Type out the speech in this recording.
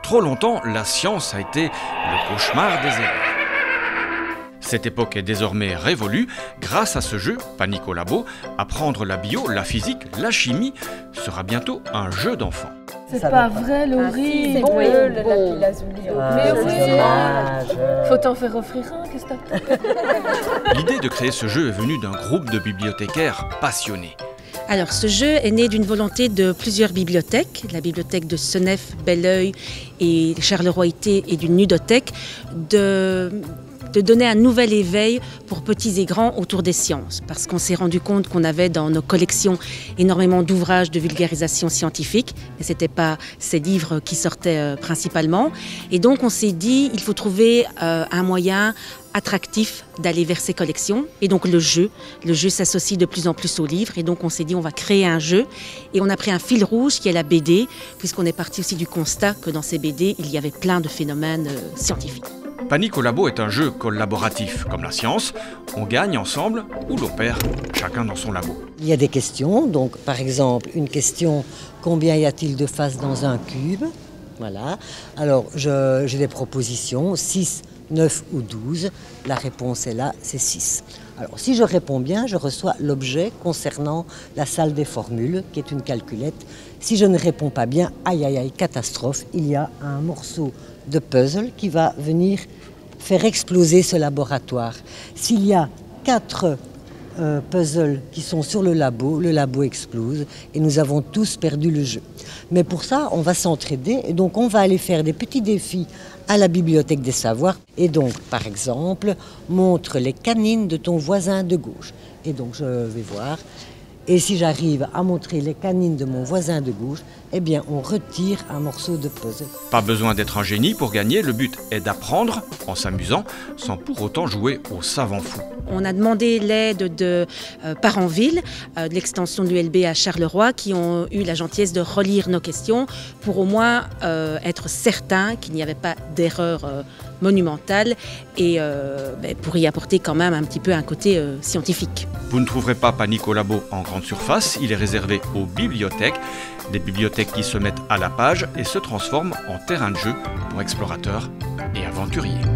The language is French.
Trop longtemps, la science a été le cauchemar des élèves. Cette époque est désormais révolue. Grâce à ce jeu, Panic au labo, apprendre la bio, la physique, la chimie sera bientôt un jeu d'enfant. C'est pas vrai, Laurie. C'est bon, le lapis lazuli. Mais oui, faut t'en faire offrir un, qu'est-ce que t'as? L'idée de créer ce jeu est venue d'un groupe de bibliothécaires passionnés. Alors, ce jeu est né d'une volonté de plusieurs bibliothèques, la bibliothèque de Senef, Belleuil et Charleroi-IT et d'une ludothèque, de donner un nouvel éveil pour petits et grands autour des sciences. Parce qu'on s'est rendu compte qu'on avait dans nos collections énormément d'ouvrages de vulgarisation scientifique, mais ce n'étaient pas ces livres qui sortaient principalement. Et donc on s'est dit, il faut trouver un moyen attractif d'aller vers ces collections. Et donc le jeu s'associe de plus en plus aux livres. Et donc on s'est dit, on va créer un jeu. Et on a pris un fil rouge qui est la BD, puisqu'on est parti aussi du constat que dans ces BD, il y avait plein de phénomènes scientifiques. Panic au labo est un jeu collaboratif, comme la science. On gagne ensemble ou l'on perd, chacun dans son labo. Il y a des questions, donc par exemple une question, combien y a-t-il de faces dans un cube? Voilà. Alors j'ai des propositions, 6, 9 ou 12. La réponse est là, c'est 6. Alors si je réponds bien, je reçois l'objet concernant la salle des formules, qui est une calculette. Si je ne réponds pas bien, aïe aïe aïe, catastrophe, il y a un morceau de puzzle qui va venir faire exploser ce laboratoire. S'il y a 4 puzzles qui sont sur le labo explose et nous avons tous perdu le jeu. Mais pour ça, on va s'entraider et donc on va aller faire des petits défis à la bibliothèque des savoirs. Et donc, par exemple, montre les canines de ton voisin de gauche. Et donc, je vais voir. Et si j'arrive à montrer les canines de mon voisin de gauche, eh bien, on retire un morceau de puzzle. Pas besoin d'être un génie pour gagner, le but est d'apprendre en s'amusant, sans pour autant jouer au savant fou. On a demandé l'aide de Parenville, de l'extension de l'ULB à Charleroi, qui ont eu la gentillesse de relire nos questions pour au moins être certains qu'il n'y avait pas d'erreur monumentale et pour y apporter quand même un petit peu un côté scientifique. Vous ne trouverez pas Panic au labo en grande surface, il est réservé aux bibliothèques, des bibliothèques qui se mettent à la page et se transforment en terrain de jeu pour explorateurs et aventuriers.